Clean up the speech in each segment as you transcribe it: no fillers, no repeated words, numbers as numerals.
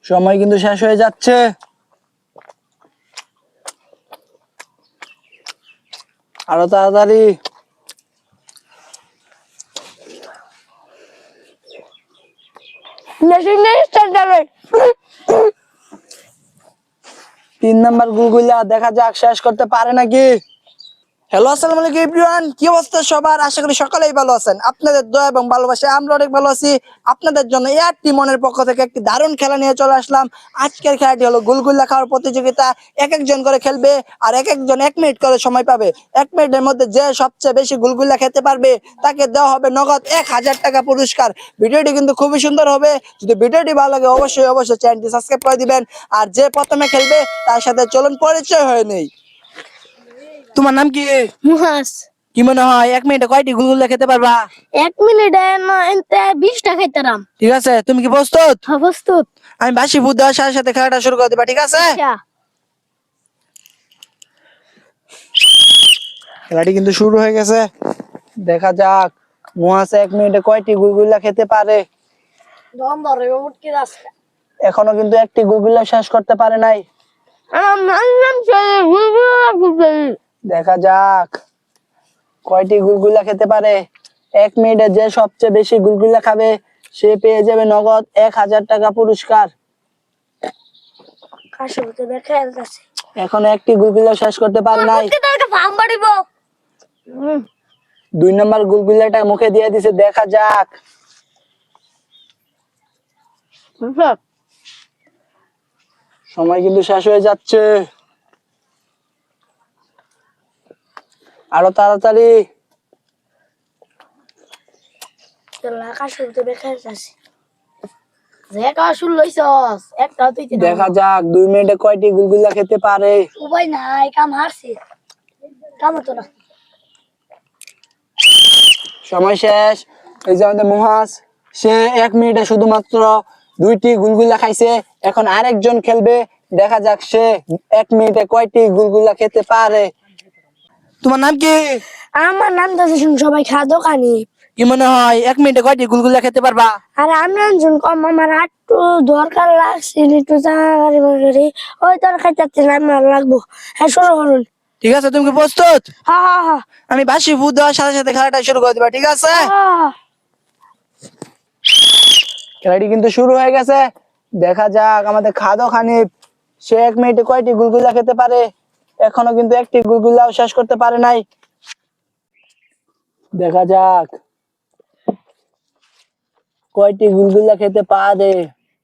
সময় কিন্তু শেষ হয়ে যাচ্ছে। আরো তাড়াতাড়ি। তিন নাম্বার গুলগুলা দেখা যাক শেষ করতে পারে নাকি। হ্যালো, আসসালামু আলাইকুম এভরিওয়ান, কি অবস্থা সবার? আশা করি সকলেই ভালো আছেন। আপনাদের দয়া এবং ভালোবাসায় আমরা অনেক ভালো আছি। আপনাদের জন্য এআর টিমনের পক্ষ থেকে একটি দারুণ খেলা নিয়ে চলে আসলাম। আজকের খেলাটি হলো গুলগুলা খাওয়ার প্রতিযোগিতা। এক একজন করে খেলবে আর এক একজন 1 মিনিট করে সময় পাবে। 1 মিনিটের মধ্যে যে সবচেয়ে বেশি গুলগুলা খেতে পারবে তাকে দেওয়া হবে নগদ 1000 টাকা পুরস্কার। ভিডিওটি কিন্তু খুবই সুন্দর হবে। যদি ভিডিওটি ভালো লাগে অবশ্যই অবশ্যই চ্যানেলটি সাবস্ক্রাইব করে দিবেন। আর যে প্রথমে খেলবে তার সাথে চলুন পরিচয় হয়ে নেই। তোমার নাম কি? মুহাস। কি মনে হয় 1 মিনিটে কয়টি গুলগুলা খেতে পারবা? 1 মিনিটে না এনতে 20টা খাইতারাম। ঠিক আছে, তুমি কি প্রস্তুত? হ্যাঁ, প্রস্তুত। আমি বাসি ভূত দেওয়ার সাথে সাথে খেলাটা শুরু করে দিবা, ঠিক আছে? আচ্ছা। খেলাটি কিন্তু শুরু হয়ে গেছে। দেখা যাক মুহাসে 1 মিনিটে কয়টি গুলগুলা খেতে পারে। দম ধরে উঠকে যাচ্ছে। এখনো কিন্তু একটি গুলগুলা শেষ করতে পারে নাই। আমার নাম চলে গুলগুলা। দেখা যাক কয়টি গুলগুলা খেতে পারে। 1 মিনিটে যে সবচেয়ে বেশি গুলগুলা খাবে সে পেয়ে যাবে নগদ 1000 টাকা পুরস্কার। কাশবতে দেখা যাচ্ছে। এখনো একটি গুলগুলা শেষ করতে পারে নাই। উঠকে তাকে ফার্ম বাড়িব। 2 নম্বর গুলগুলাটা মুখে দিয়ে দিছে, দেখা যাক। সময় কিন্তু শেষ হয়ে যাচ্ছে। আরো তাড়াতাড়ি। কাশবতে দেখা যাচ্ছে। যে কাশুল লইছস একটা তুই দেখা যাক 2 মিনিটে কয়টি গুলগুলা খেতে পারে। উপায় নাই, কাম হারছি। কাম হতো না। সময় শেষ। এই যে আমাদের মুহাস, সে 1 মিনিটে শুধুমাত্র 2টি গুলগুলা খাইছে। এখন আরেকজন খেলবে, দেখা যাক সে 1 মিনিটে কয়টি গুলগুলা খেতে পারে। তোমার নাম কি? আমার নাম দাসে সবাই খাওয়া দোকানি। কি মনে হয় 1 মিনিটে কয়টি গুলগুলা খেতে পারবা? আর আমরা একজন কম আমার একটু দরকার লাগছে, একটু তাড়াতাড়ি ওই তরকারি চাচ্ছে রান্না লাগবো। হ্যাঁ, শুরু করুন। ঠিক আছে, তুমি কি প্রস্তুত? হ্যাঁ হ্যাঁ হ্যাঁ আমি বাসি ভূত দেওয়ার সাথে সাথে খেলাটা শুরু করে দিবা, ঠিক আছে? হ্যাঁ। খেলাটি কিন্তু শুরু হয়ে গেছে। দেখা যাক আমাদের খাদক হানিফ, সে 1 মিনিটে কয়টি গুলগুলা খেতে পারে। এখনো কিন্তু একটি গুলগুলাও শেষ করতে পারে নাই। দেখা যাক কয়টি গুলগুলা খেতে পারে।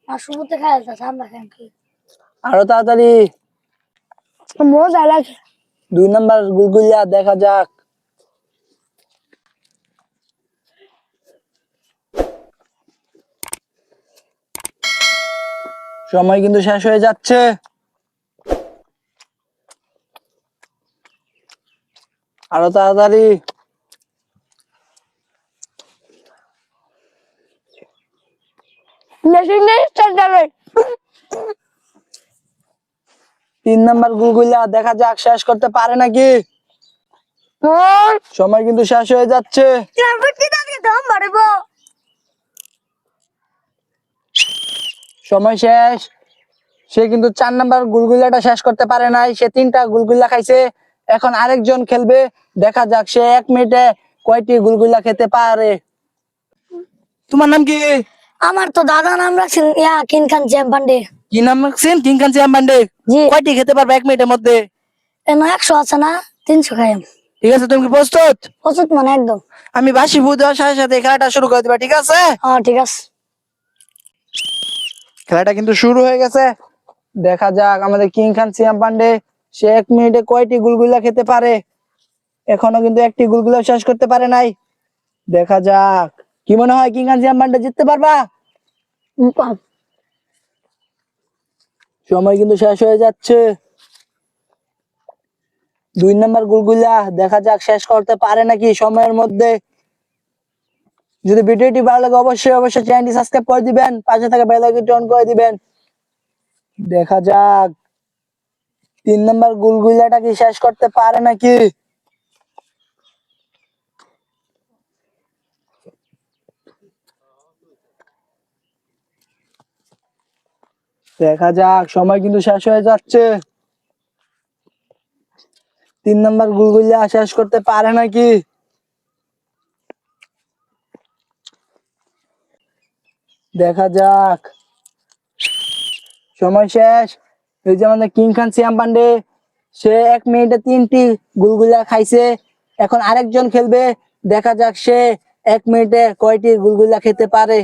আর শুরুতে খাওয়া যাচ্ছে আমরা কেন কি আরো তাড়াতাড়ি। মজা লাগে। 2 নম্বর গুলগুলা, দেখা যাক। সময় কিন্তু শেষ হয়ে যাচ্ছে। আরো তাড়াতাড়ি। মেশিন নেই চালাবে। 3 নম্বর গুলগুলা, দেখা যাক শেষ করতে পারে নাকি। সময় কিন্তু শেষ হয়ে যাচ্ছে। দম বাড়িব। সময় শেষ। সে কিন্তু 4 নম্বর গুলগুলাটা শেষ করতে পারে নাই, সে 3টা গুলগুলা খাইছে। এখন আরেকজন খেলবে, দেখা যাক সে 1 মিনিটে কয়টি গুলগুলা খেতে পারে। তোমার নাম কি? আমার তো দাদা নাম রাখছেন ইয়া কিন খান জ্যাম পান্ডে। কি নাম রাখছেন? কিংকান সিয়াম্বান্ডে। জি। কয়টি খেতে পারবে 1 মিনিটের মধ্যে? এন 100 আছে না, 300 খাই। ঠিক আছে, তুমি কি প্রস্তুত? প্রস্তুত মানে একদম। আমি বাসি ভূত দেওয়ার সাথে সাথে খেলাটা শুরু করে দিবা, ঠিক আছে? হ্যাঁ ঠিক আছে। খেলাটা কিন্তু শুরু হয়ে গেছে। দেখা যাক আমাদের কিং খান সিয়াম পান্ডে, সে 1 মিনিটে কয়টি গুলগুলা খেতে পারে। এখনো কিন্তু একটি গুলগুলা শেষ করতে পারে নাই। দেখা যাক কি মনে হয় কিং খান সিয়াম পান্ডে জিততে পারবা? সময় কিন্তু শেষ হয়ে যাচ্ছে। 2 নম্বর গুলগুলা, দেখা যাক শেষ করতে পারে নাকি সময়ের মধ্যে। যদি ভিডিওটি ভালো লাগে অবশ্যই অবশ্যই চ্যানেলটি সাবস্ক্রাইব করে দিবেন, পাশে থাকা বেল আইকনটি অন করে দিবেন। দেখা যাক 3 নম্বর গুলগুলাটা কি শেষ করতে পারে নাকি। দেখা যাক, সময় কিন্তু শেষ হয়ে যাচ্ছে। 3 নাম্বার গুলগুলা শেষ করতে পারে নাকি? দেখা যাক, সময় শেষ। এই যে আমাদের কিং খান সিয়াম পান্ডে, সে 1 মিনিটে 3টি গুলগুলা খাইছে। এখন আরেকজন খেলবে, দেখা যাক সে 1 মিনিটে কয়টি গুলগুলা খেতে পারে।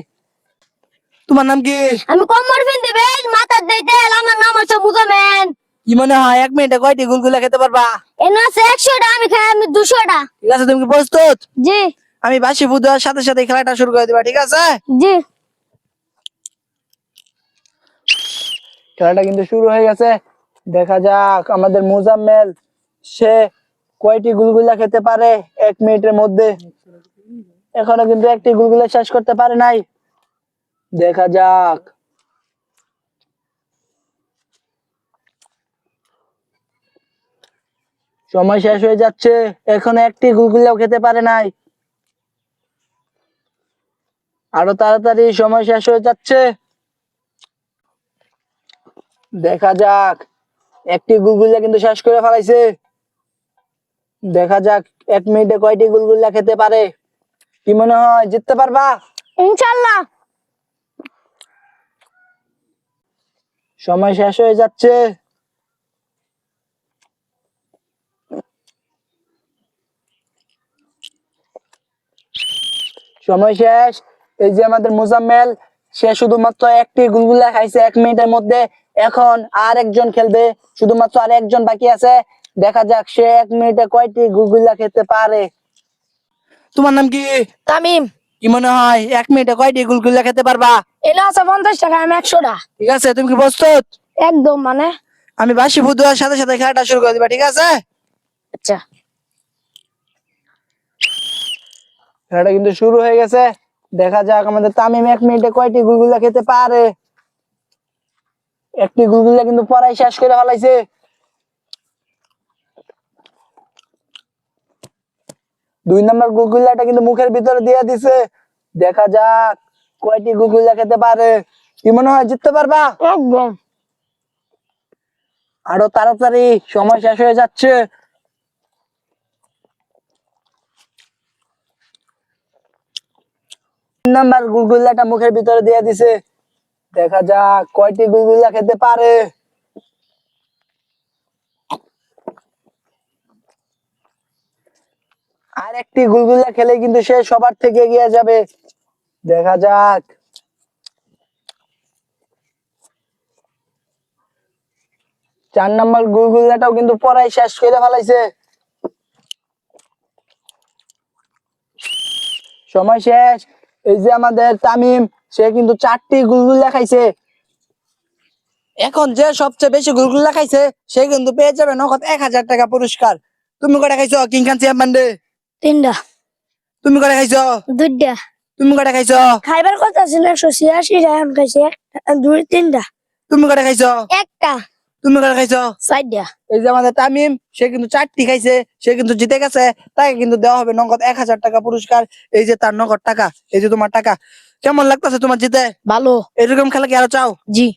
তোমার নাম কি? আমি কম্বল পিনতে বেশ মাথার দিতে আমার নাম হচ্ছে মুজামেন। কি মনে হয় 1 মিনিটে কয়টি গুলগুলা খেতে পারবা? এনে আছে 100টা, আমি খাই আমি 200টা। ঠিক আছে, তুমি কি প্রস্তুত? জি আমি বাসি ফু দেওয়ার সাথে সাথে খেলাটা শুরু করে দিবা, ঠিক আছে? জি। খেলাটা কিন্তু শুরু হয়ে গেছে। দেখা যাক আমাদের মুজাম্মেল, সে কয়টি গুলগুলা খেতে পারে 1 মিনিটের মধ্যে। এখনো কিন্তু একটি গুলগুলা শেষ করতে পারে নাই। দেখা যাক, সময় শেষ হয়ে যাচ্ছে। এখনো একটি গুলগুলাও খেতে পারে নাই। আরো তাড়াতাড়ি, সময় শেষ হয়ে যাচ্ছে। দেখা যাক, একটি গুলগুলা কিন্তু শেষ করে ফেলাইছে। দেখা যাক 1 মিনিটে কয়টি গুলগুলা খেতে পারে। কি মনে হয়, জিততে পারবা? ইনশাআল্লাহ। সময় শেষ হয়ে যাচ্ছে। সময় শেষ। এই যে আমাদের মুজাম্মেল, সে শুধুমাত্র একটি গুলগুলা খাইছে 1 মিনিটের মধ্যে। এখন আর একজন খেলবে, শুধুমাত্র আর একজন বাকি আছে। দেখা যাক সে 1 মিনিটে কয়টি গুলগুলা খেতে পারে। তোমার নাম কি? তামিম। কি মনে হয় 1 মিনিটে কয়টি গুলগুলা খেতে পারবা? এনে আছে 50 টাকা, আমি 100টা। ঠিক আছে, তুমি কি প্রস্তুত? একদম মানে। আমি বাসি ভূত দেওয়ার সাথে সাথে খেলাটা শুরু করে দিবা, ঠিক আছে? আচ্ছা। খেলাটা কিন্তু শুরু হয়ে গেছে। দেখা যাক আমাদের তামিম 1 মিনিটে কয়টি গুলগুলা খেতে পারে। একটি গুলগুলা কিন্তু পড়াই শেষ করে ফেলাইছে। 2 নাম্বার গুলগুলাটা কিন্তু মুখের ভিতরে দিয়ে দিছে। দেখা যাক কয়টি গুলগুলা খেতে পারে। কি মনে হয়, জিততে পারবা? একদম। আরো তাড়াতাড়ি, সময় শেষ হয়ে যাচ্ছে। 3 নাম্বার গুলগুলাটা মুখের ভিতরে দিয়ে দিছে। দেখা যাক কয়টি গুলগুলা খেতে পারে। আর একটি গুলগুলা খেলে কিন্তু সে সবার থেকে এগিয়ে যাবে। দেখা যাক, 4 নাম্বার গুলগুলাটাও কিন্তু পড়াই শেষ করে ফেলাইছে। সময় শেষ। এই যে আমাদের তামিম, সে কিন্তু 4টি গুলগুলা খাইছে। এখন যে সবচেয়ে বেশি গুলগুলা খাইছে, সে কিন্তু পেয়ে যাবে নগদ 1000 টাকা পুরস্কার। তুমি কয়টা খাইছো কিং খান সিয়াম পান্ডে? 3টা। তুমি কয়টা খাইছো? 2টা। তুমি কয়টা খাইছো? খাইবার কথা ছিল 186টা, আমি খাইছি 3টা। তুমি কয়টা খাইছো? একটা। তুমি কয়টা খাইছো? 4টা। এই যে আমাদের তামিম, সে কিন্তু 4টি খাইছে, সে কিন্তু জিতে গেছে। তাকে কিন্তু দেওয়া হবে নগদ 1000 টাকা পুরস্কার। এই যে তার নগদ টাকা, এই যে তোমার টাকা। কেমন লাগতেছে তোমার জিতে? ভালো। এরকম খেলা কি আরো চাও? জি।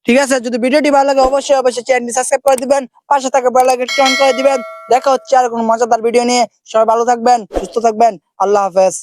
ঠিক আছে, যদি ভিডিওটি ভালো লাগে অবশ্যই অবশ্যই চ্যানেলটি সাবস্ক্রাইব করে দিবেন, পাশে থাকা বেল আইকনটি অন করে দিবেন। দেখা হচ্ছে আর কোনো মজাদার ভিডিও নিয়ে। সবাই ভালো থাকবেন, সুস্থ থাকবেন। আল্লাহ হাফেজ।